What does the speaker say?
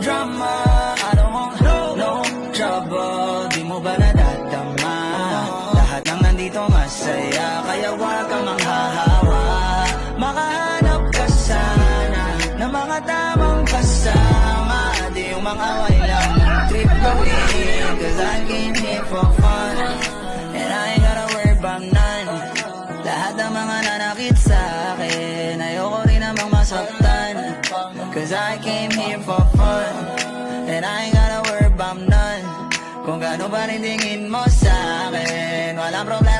drama, I don't want no trouble. Di mo ba nadadama? Lahat ng nandito masaya, kaya wag kang manghahawa. Makahanap ka sana ng mga tamang kasama, di yung mga away lang trip gawin. Cause I came here for fun, and I ain't gotta worry about none. Lahat ng mga nanakit sa akin, ayoko rin namang masaktan. Cause I came here for fun, and I ain't gotta worry about none. Kung gaano pa rin tingin mo sa akin, walang problema.